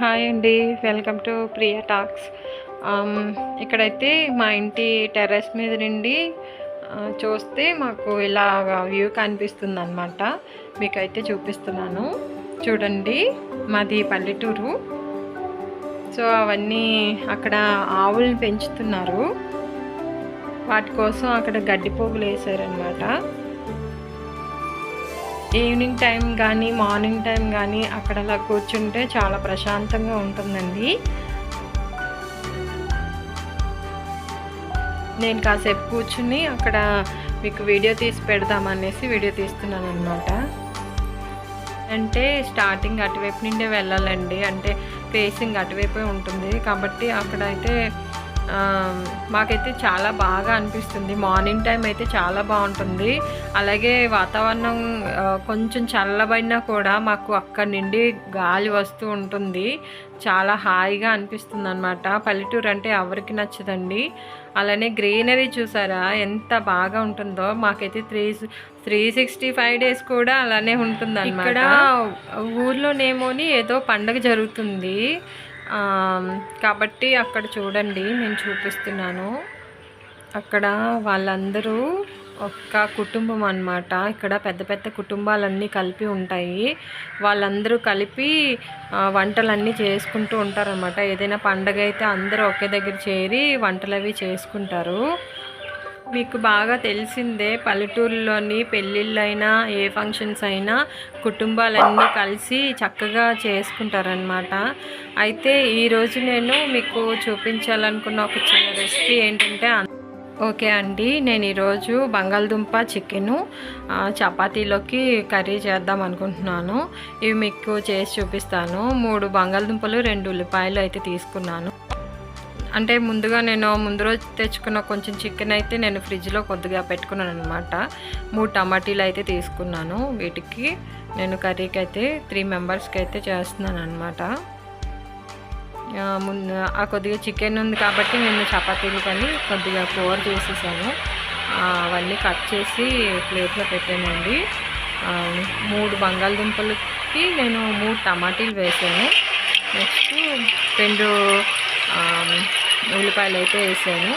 Hi అండి, welcome to Priya talks. ఇక్కడైతే మా ఇంటి టెర్రస్ మీద నుండి చూస్తే మాకు ఇలా వ్యూ కనిపిస్తుంది అనమాట. మీకైతే చూపిస్తున్నాను చూడండి. మాది పల్లెటూరు. సో అవన్నీ అక్కడ ఆవులను పెంచుతున్నారు. వాటి కోసం అక్కడ గడ్డి పోగులు వేసారనమాట. ఈవినింగ్ టైం కానీ మార్నింగ్ టైం కానీ అక్కడ అలా కూర్చుంటే చాలా ప్రశాంతంగా ఉంటుందండి. నేను కాసేపు కూర్చుని అక్కడ మీకు వీడియో తీసి పెడదామనేసి వీడియో తీస్తున్నాను అనమాట. అంటే స్టార్టింగ్ అటువైపు నుండే వెళ్ళాలండి, అంటే ఫేసింగ్ అటువైపే ఉంటుంది కాబట్టి అక్కడైతే మాకైతే చాలా బాగా అనిపిస్తుంది. మార్నింగ్ టైం అయితే చాలా బాగుంటుంది. అలాగే వాతావరణం కొంచెం చల్లబడినా కూడా మాకు అక్కడి నుండి గాలి వస్తూ ఉంటుంది. చాలా హాయిగా అనిపిస్తుంది అనమాట. పల్లెటూరు అంటే ఎవరికి నచ్చదండి. అలానే గ్రీనరీ చూసారా ఎంత బాగా ఉంటుందో. మాకైతే 365 డేస్ కూడా అలానే ఉంటుంది అనమాట. ఇక్కడ ఊర్లోనేమోని ఏదో పండగ జరుగుతుంది కాబట్టి అక్కడ చూడండి, నేను చూపిస్తున్నాను. అక్కడ వాళ్ళందరూ ఒక్క కుటుంబం అన్నమాట. ఇక్కడ పెద్ద పెద్ద కుటుంబాలన్నీ కలిపి ఉంటాయి. వాళ్ళందరూ కలిపి వంటలన్నీ చేసుకుంటూ ఉంటారన్నమాట. ఏదైనా పండగ అయితే అందరూ ఒకే దగ్గర చేరి వంటలు అవి చేసుకుంటారు. మీకు బాగా తెలిసిందే, పల్లెటూరులోని పెళ్ళిళ్ళైనా ఏ ఫంక్షన్స్ అయినా కుటుంబాలన్నీ కలిసి చక్కగా చేసుకుంటారనమాట. అయితే ఈరోజు నేను మీకు చూపించాలనుకున్న ఒక చిన్న రెసిపీ ఏంటంటే, ఓకే అండి, నేను ఈరోజు బంగాళదుంప చికెను చపాతీలోకి కర్రీ చేద్దాం అనుకుంటున్నాను. ఇవి మీకు చేసి చూపిస్తాను. 3 బంగాళదుంపలు 2 ఉల్లిపాయలు అయితే తీసుకున్నాను. అంటే ముందుగా నేను ముందు రోజు తెచ్చుకున్న కొంచెం చికెన్ అయితే నేను ఫ్రిడ్జ్లో కొద్దిగా పెట్టుకున్నాను అనమాట. 3 టమాటీలు అయితే తీసుకున్నాను. వీటికి నేను కర్రీకి అయితే 3 మెంబర్స్కి అయితే చేస్తున్నాను అనమాట. కొద్దిగా చికెన్ ఉంది కాబట్టి నేను చపాతీలు కానీ కొద్దిగా కూర చేసేసాను. అవన్నీ కట్ చేసి ప్లేట్లో పెట్టానండి. 3 బంగాళదుంపలకి నేను 3 టమాటీలు వేసాను. నెక్స్ట్ 2 ఉల్లిపాయలు అయితే వేసాను.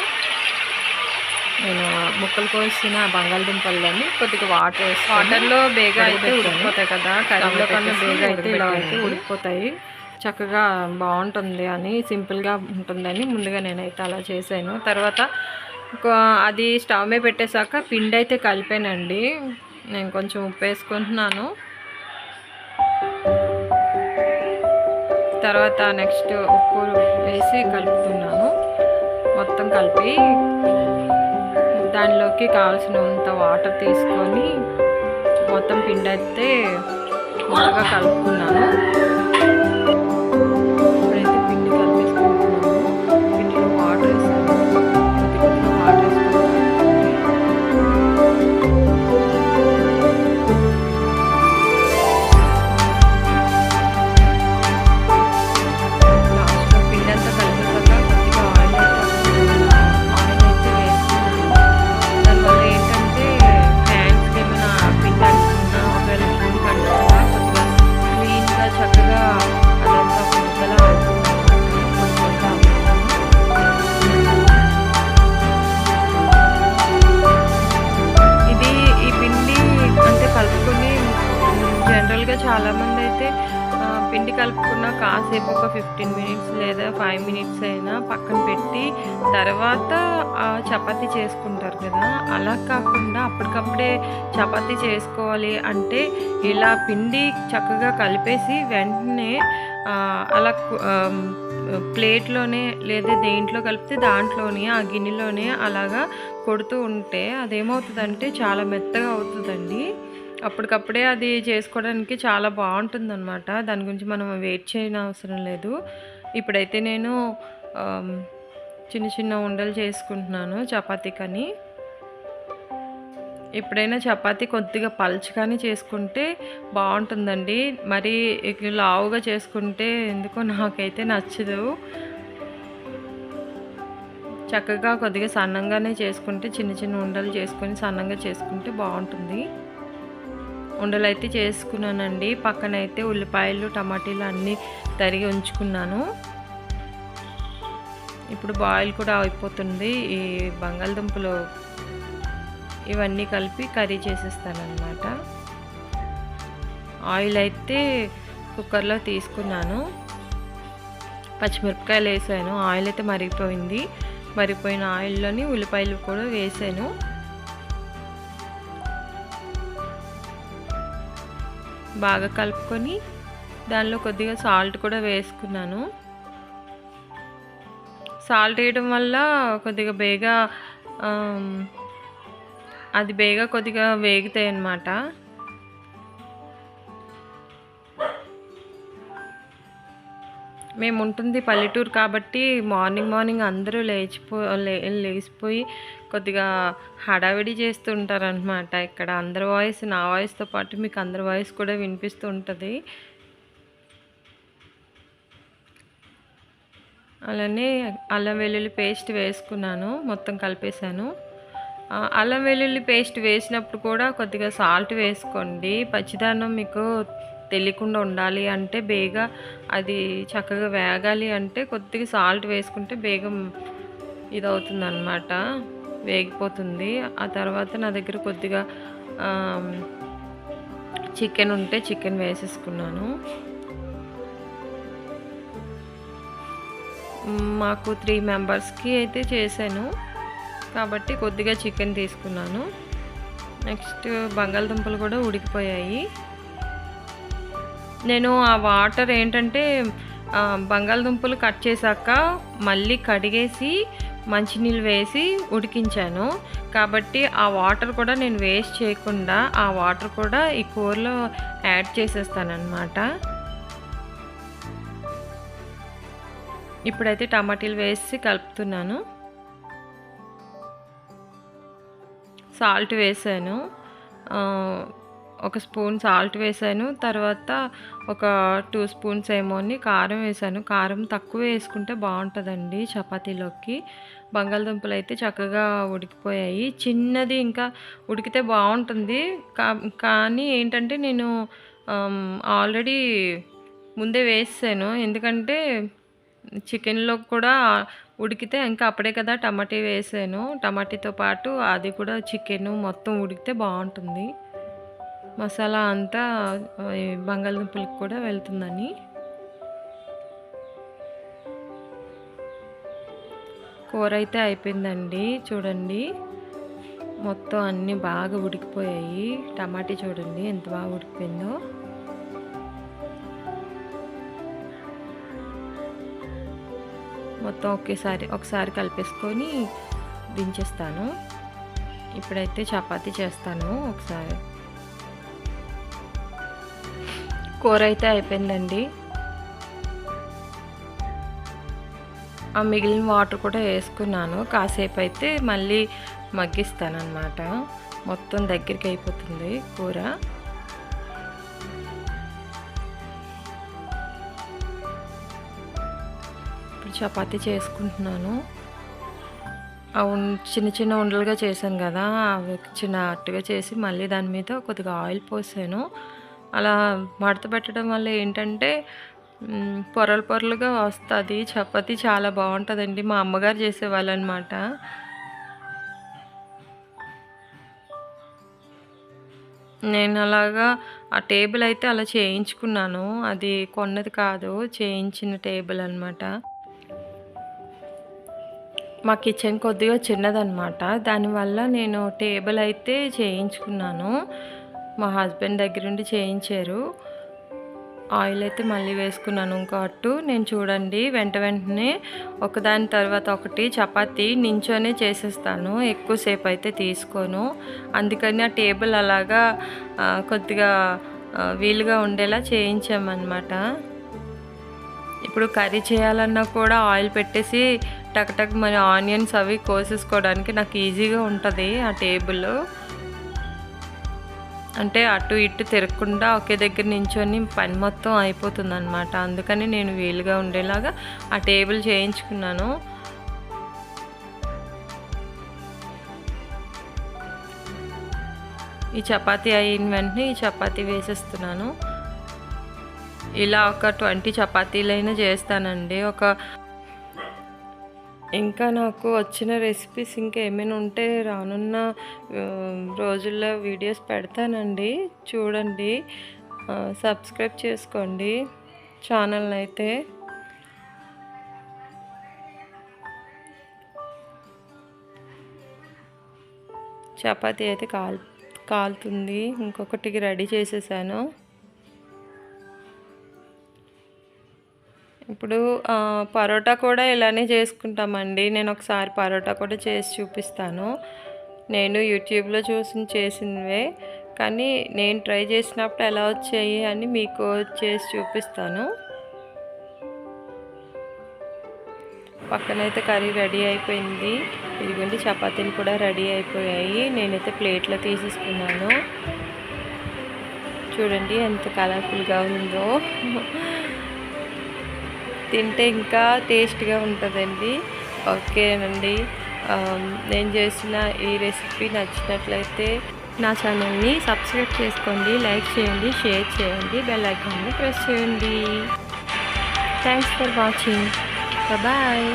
నేను ముక్కలు కోసిన బంగాళదుంపల్లోని కొద్దిగా వాటర్లో బేగా అయితే ఉడికిపోతాయి కదా, కర్రీలో కన్నా బేగా అయితే ఇలా అయితే ఉడికిపోతాయి. చక్కగా బాగుంటుంది అని, సింపుల్గా ఉంటుందని ముందుగా నేనైతే అలా చేశాను. తర్వాత అది స్టవ్ మీద పెట్టేశాక పిండి అయితే కలిపానండి. నేను కొంచెం ఉప్పు వేసుకుంటున్నాను. తర్వాత నెక్స్ట్ ఉప్పు వేసి కలుపుతున్నాను. మొత్తం కలిపి దానిలోకి కావాల్సినంత వాటర్ తీసుకొని మొత్తం పిండి అయితే బాగా కలుపుకున్నాను. ఇప్పుడైతే పిండి కలిపేసుకుంటున్నాను. పిండిలో వాటర్ వేసాను. కొద్దిగా వాటర్ వేసుకుంటాను. చాలామంది అయితే పిండి కలుపుకున్న కాసేపు ఒక 15 మినిట్స్ లేదా 5 మినిట్స్ అయినా పక్కన పెట్టి తర్వాత చపాతీ చేసుకుంటారు కదా. అలా కాకుండా అప్పటికప్పుడే చపాతీ చేసుకోవాలి అంటే ఇలా పిండి చక్కగా కలిపేసి వెంటనే అలా ప్లేట్లోనే లేదా దేంట్లో కలిపితే దాంట్లోనే ఆ గిన్నెలోనే అలాగా కొడుతూ ఉంటే అదేమవుతుందంటే చాలా మెత్తగా అవుతుందండి. అప్పటికప్పుడే అది చేసుకోవడానికి చాలా బాగుంటుందన్నమాట. దాని గురించి మనం వెయిట్ చేయని అవసరం లేదు. ఇప్పుడైతే నేను చిన్న చిన్న ఉండలు చేసుకుంటున్నాను చపాతీకని. ఎప్పుడైనా చపాతీ కొద్దిగా పలుచగానే చేసుకుంటే బాగుంటుందండి. మరి లావుగా చేసుకుంటే ఎందుకో నాకైతే నచ్చదు. చక్కగా కొద్దిగా సన్నంగానే చేసుకుంటే చిన్న చిన్న ఉండలు చేసుకొని సన్నంగా చేసుకుంటే బాగుంటుంది. ఉండలైతే చేసుకున్నానండి. పక్కనైతే ఉల్లిపాయలు టమాటీలు అన్నీ తరిగి ఉంచుకున్నాను. ఇప్పుడు బాయిల్ కూడా అయిపోతుంది. ఈ బంగాళదుంపలు ఇవన్నీ కలిపి కర్రీ చేసేస్తానన్నమాట. ఆయిల్ అయితే కుక్కర్లో తీసుకున్నాను. పచ్చిమిరపకాయలు వేసాను. ఆయిల్ అయితే మరిగిపోయింది. మరిగిపోయిన ఆయిల్లోని ఉల్లిపాయలు కూడా వేసాను. బాగా కలుపుకొని దానిలో కొద్దిగా సాల్ట్ కూడా వేసుకున్నాను. సాల్ట్ వేయడం వల్ల కొద్దిగా బేగా కొద్దిగా వేగుతాయి అన్నమాట. మేము ఉంటుంది పల్లెటూరు కాబట్టి మార్నింగ్ అందరూ లేచిపోయి కొద్దిగా హడావిడి చేస్తూ ఉంటారనమాట. ఇక్కడ అందరి వాయిస్, నా వాయిస్తో పాటు మీకు అందరి వాయిస్ కూడా వినిపిస్తూ ఉంటుంది. అలానే అల్లం వెల్లుల్లి పేస్ట్ వేసుకున్నాను. మొత్తం కలిపేశాను. అల్లం వెల్లుల్లి పేస్ట్ వేసినప్పుడు కూడా కొద్దిగా సాల్ట్ వేసుకోండి. పచ్చిదనం మీకు తెలియకుండా ఉండాలి అంటే, బేగా అది చక్కగా వేగాలి అంటే కొద్దిగా సాల్ట్ వేసుకుంటే బేగం ఇదవుతుంది అన్నమాట, వేగిపోతుంది. ఆ తర్వాత నా దగ్గర కొద్దిగా చికెన్ ఉంటే చికెన్ వేసేసుకున్నాను. మాకు 3 మెంబర్స్కి అయితే చేశాను కాబట్టి కొద్దిగా చికెన్ తీసుకున్నాను. నెక్స్ట్ బంగాళదుంపలు కూడా ఉడికిపోయాయి. నేను ఆ వాటర్ ఏంటంటే బంగాళదుంపలు కట్ చేశాక మళ్ళీ కడిగేసి మంచినీళ్ళు వేసి ఉడికించాను కాబట్టి ఆ వాటర్ కూడా నేను వేస్ట్ చేయకుండా ఆ వాటర్ కూడా ఈ కూరలో యాడ్ చేసేస్తానన్నమాట. ఇప్పుడైతే టమాటీలు వేసి కలుపుతున్నాను. సాల్ట్ వేసాను. 1 స్పూన్ సాల్ట్ వేసాను. తర్వాత ఒక 2 స్పూన్స్ ఏమోని కారం వేసాను. కారం తక్కువ వేసుకుంటే బాగుంటుందండి చపాతీలోకి. బంగాళదుంపలు అయితే చక్కగా ఉడికిపోయాయి. చిన్నది ఇంకా ఉడికితే బాగుంటుంది. కానీ ఏంటంటే నేను ఆల్రెడీ ముందే వేసాను. ఎందుకంటే చికెన్లో కూడా ఉడికితే ఇంకా అప్పుడే కదా టమాటా వేసాను. టమాటాతో పాటు అది కూడా చికెన్ మొత్తం ఉడికితే బాగుంటుంది. మసాలా అంతా బంగాళదుంపలకు కూడా వెళ్తుందని. కూర అయితే అయిపోయిందండి. చూడండి మొత్తం అన్నీ బాగా ఉడికిపోయాయి. టమాటా చూడండి ఎంత బాగా ఉడికిపోయిందో. మొత్తం ఒకసారి కలిపేసుకొని దించేస్తాను. ఇప్పుడైతే చపాతీ చేస్తాను. ఒకసారి కూర అయితే అయిపోయిందండి. ఆ మిగిలిన వాటర్ కూడా వేసుకున్నాను. కాసేపు అయితే మళ్ళీ మగ్గిస్తానన్నమాట. మొత్తం దగ్గరికి అయిపోతుంది కూర. ఇప్పుడు చపాతీ చేసుకుంటున్నాను. చిన్న ఉండలుగా చేశాను కదా, అవి అట్టుగా చేసి మళ్ళీ దాని మీద కొద్దిగా ఆయిల్ పోసాను. అలా మడత పెట్టడం వల్ల ఏంటంటే పొరలుగా వస్తుంది చపాతీ. చాలా బాగుంటుందండి. మా అమ్మగారు చేసేవాళ్ళు అనమాట. నేను అలాగా ఆ టేబుల్ అయితే అలా చేయించుకున్నాను. అది కొన్నది కాదు, చేయించిన టేబుల్ అనమాట. మా కిచెన్ కొద్దిగా చిన్నదనమాట. దానివల్ల నేను టేబుల్ అయితే చేయించుకున్నాను. మా హస్బెండ్ దగ్గర నుండి చేయించారు. ఆయిల్ అయితే మళ్ళీ వేసుకున్నాను ఇంకో అట్టు. నేను చూడండి వెంటనే ఒకదాని తర్వాత ఒకటి చపాతీ నించోనే చేసేస్తాను. ఎక్కువసేపు అయితే తీసుకోను. అందుకని ఆ టేబుల్ అలాగా కొద్దిగా వీలుగా ఉండేలా చేయించామన్నమాట. ఇప్పుడు కర్రీ చేయాలన్నా కూడా ఆయిల్ పెట్టేసి టక్ మరి ఆనియన్స్ అవి కోసేసుకోవడానికి నాకు ఈజీగా ఉంటుంది ఆ టేబుల్. అంటే అటు ఇటు తిరగకుండా ఒకే దగ్గర నించొని పని మొత్తం అయిపోతుంది అనమాట. అందుకని నేను వీలుగా ఉండేలాగా ఆ టేబుల్ చేయించుకున్నాను. ఈ చపాతీ అయిన వెంటనే ఈ చపాతీ వేసేస్తున్నాను. ఇలా ఒక 20 చపాతీలైనా చేస్తానండి. ఇంకా నాకు వచ్చిన రెసిపీస్ ఇంకా ఏమైనా ఉంటే రానున్న రోజుల్లో వీడియోస్ పెడతానండి, చూడండి. సబ్స్క్రైబ్ చేసుకోండి ఛానల్ని అయితే. చపాతీ అయితే కాలుతుంది. ఇంకొకటికి రెడీ చేసేసాను. ఇప్పుడు పరోటా కూడా ఇలానే చేసుకుంటామండి. నేను ఒకసారి పరోటా కూడా చేసి చూపిస్తాను. నేను యూట్యూబ్లో చేసినవే, కానీ నేను ట్రై చేసినప్పుడు ఎలా వచ్చాయి అని మీకు చేసి చూపిస్తాను. పక్కనైతే కర్రీ రెడీ అయిపోయింది. ఇదిగోండి చపాతీలు కూడా రెడీ అయిపోయాయి. నేనైతే ప్లేట్లో తీసేసుకున్నాను. చూడండి ఎంత కలర్ఫుల్గా ఉందో. తింటే ఇంకా టేస్ట్గా ఉంటుందండి. ఓకేనండి, నేను చేసిన ఈ రెసిపీ నచ్చినట్లయితే నా ఛానల్ని సబ్స్క్రైబ్ చేసుకోండి, లైక్ చేయండి, షేర్ చేయండి, బెల్ ఐకాన్ని ప్రెస్ చేయండి. Thanks for watching. బాయ్.